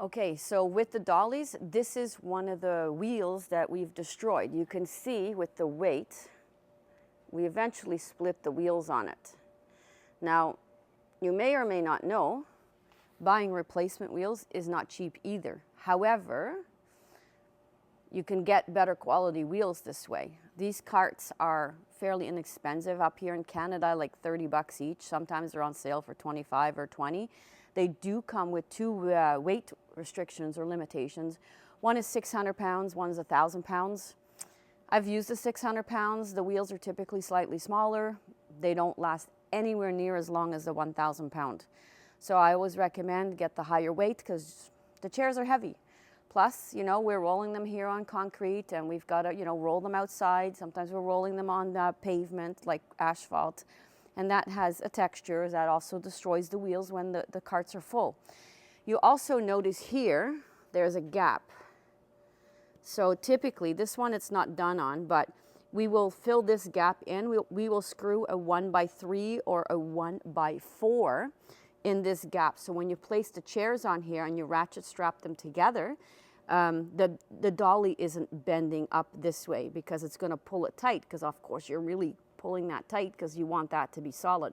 Okay, so with the Dollies, this is one of the wheels that we've destroyed. You can see with the weight, we eventually split the wheels on it. Now, you may or may not know, buying replacement wheels is not cheap either. However, you can get better quality wheels this way. These carts are fairly inexpensive up here in Canada, like 30 bucks each. Sometimes they're on sale for 25 or 20. They do come with two weight restrictions or limitations. One is 600 pounds, one is 1,000 pounds. I've used the 600 pounds. The wheels are typically slightly smaller. They don't last anywhere near as long as the 1,000 pound. So I always recommend get the higher weight because the chairs are heavy. Plus, you know, we're rolling them here on concrete and we've got to, you know, roll them outside. Sometimes we're rolling them on pavement like asphalt. And that has a texture that also destroys the wheels when the carts are full. You also notice here, there's a gap. So typically, this one it's not done on, but we will fill this gap in. We will screw a 1x3 or a 1x4 in this gap. So when you place the chairs on here and you ratchet strap them together, the dolly isn't bending up this way because it's going to pull it tight, because of course you're really pulling that tight because you want that to be solid,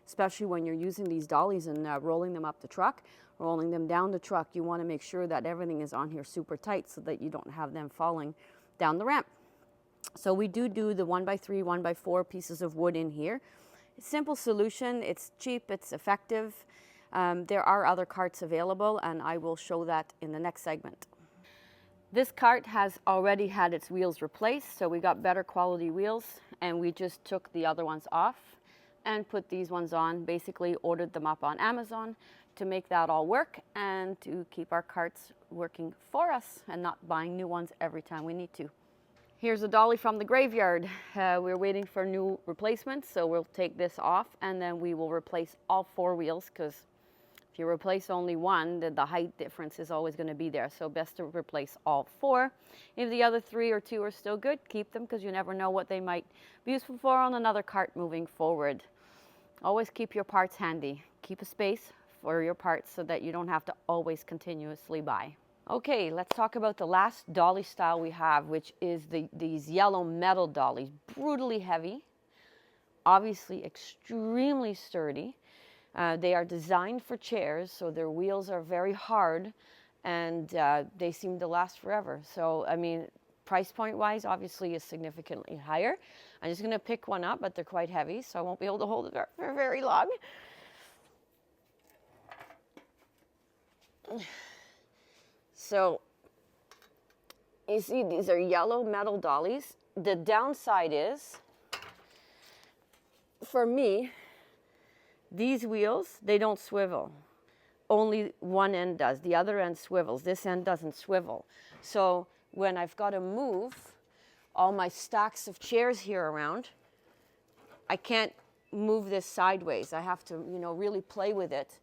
especially when you're using these dollies and rolling them up the truck, rolling them down the truck. You want to make sure that everything is on here super tight so that you don't have them falling down the ramp. So we do the 1x3, 1x4 pieces of wood in here. Simple solution. It's cheap, it's effective. There are other carts available and I will show that in the next segment. This cart has already had its wheels replaced, so we got better quality wheels and we just took the other ones off and put these ones on. Basically ordered them up on Amazon to make that all work and to keep our carts working for us and not buying new ones every time we need to. Here's a dolly from the graveyard. We're waiting for new replacements, so we'll take this off and then we will replace all 4 wheels, because if you replace only one, the height difference is always going to be there. So best to replace all 4. If the other 3 or 2 are still good, keep them, because you never know what they might be useful for on another cart moving forward. Always keep your parts handy. Keep a space for your parts so that you don't have to always continuously buy. Okay, let's talk about the last dolly style we have, which is these yellow metal dollies. Brutally heavy, obviously extremely sturdy. They are designed for chairs, so their wheels are very hard and they seem to last forever. So, I mean, price point wise, obviously is significantly higher. I'm just going to pick one up, but they're quite heavy, so I won't be able to hold it for very long. So, you see, these are yellow metal dollies. The downside is, for me, these wheels, they don't swivel. Only one end does. The other end swivels. This end doesn't swivel. So when I've got to move all my stacks of chairs here around, I can't move this sideways. I have to, you know, really play with it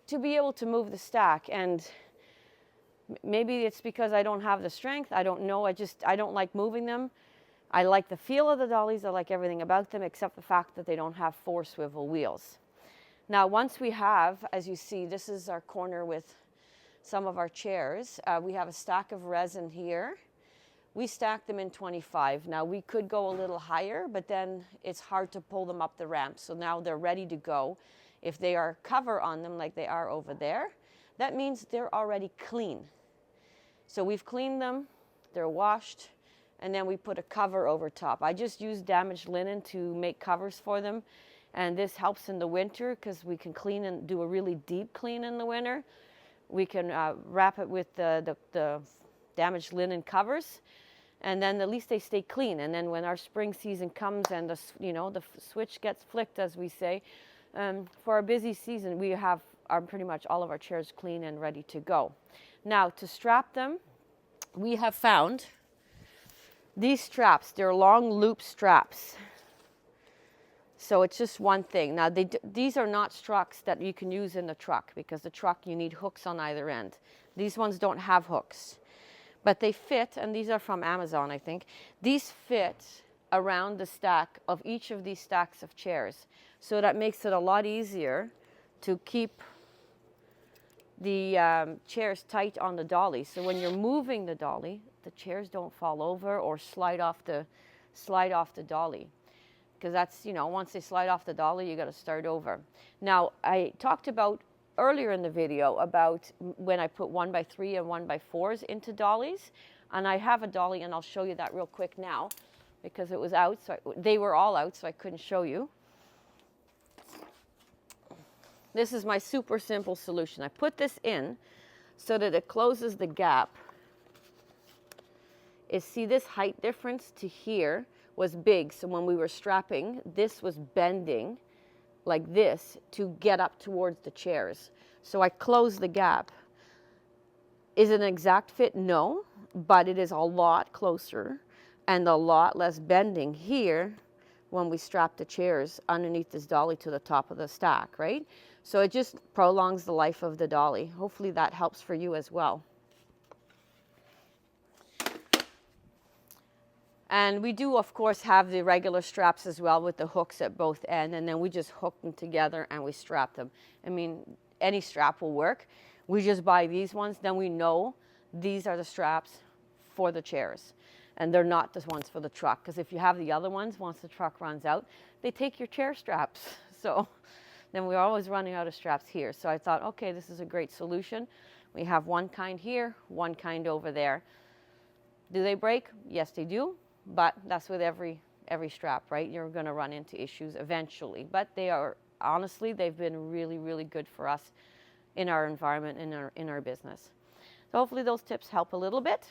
to be able to move the stack. And maybe it's because I don't have the strength. I don't know. I don't like moving them. I like the feel of the dollies. I like everything about them except the fact that they don't have 4 swivel wheels. Now, once we have, as you see, this is our corner with some of our chairs. We have a stack of resin here. We stack them in 25. Now, we could go a little higher, but then it's hard to pull them up the ramp. So now they're ready to go. If they are cover on them like they are over there, that means they're already clean. So we've cleaned them, they're washed, and then we put a cover over top. I just use damaged linen to make covers for them. And this helps in the winter because we can clean and do a really deep clean in the winter. We can wrap it with the damaged linen covers, and then at least they stay clean. And then when our spring season comes and the switch gets flicked, as we say, for our busy season, we have pretty much all of our chairs clean and ready to go. Now, to strap them, we have found these straps. They're long loop straps. So it's just one thing. Now, these are not struts that you can use in the truck, because the truck, you need hooks on either end. These ones don't have hooks, but they fit, and these are from Amazon, I think. These fit around the stack of each of these stacks of chairs. So that makes it a lot easier to keep chairs tight on the dolly. So when you're moving the dolly, the chairs don't fall over or slide off the dolly. Because that's, you know, once they slide off the dolly, you got to start over. Now, I talked about earlier in the video about when I put 1x3 and 1x4s into dollies. And I have a dolly, and I'll show you that real quick now because it was out. So they were all out, so I couldn't show you. This is my super simple solution. I put this in so that it closes the gap. See this height difference to here was big. So when we were strapping, this was bending like this to get up towards the chairs. So I closed the gap. Is it an exact fit? No, but it is a lot closer and a lot less bending here when we strap the chairs underneath this dolly to the top of the stack, right? So it just prolongs the life of the dolly. Hopefully that helps for you as well. And we do, of course, have the regular straps as well with the hooks at both ends, and then we just hook them together and we strap them. I mean, any strap will work. We just buy these ones, then we know these are the straps for the chairs. And they're not the ones for the truck, because if you have the other ones, once the truck runs out, they take your chair straps. So then we're always running out of straps here. So I thought, okay, this is a great solution. We have one kind here, one kind over there. Do they break? Yes, they do. But that's with every strap, right? You're going to run into issues eventually. But they are, honestly, they've been really, really good for us in our environment, in our business. So hopefully those tips help a little bit.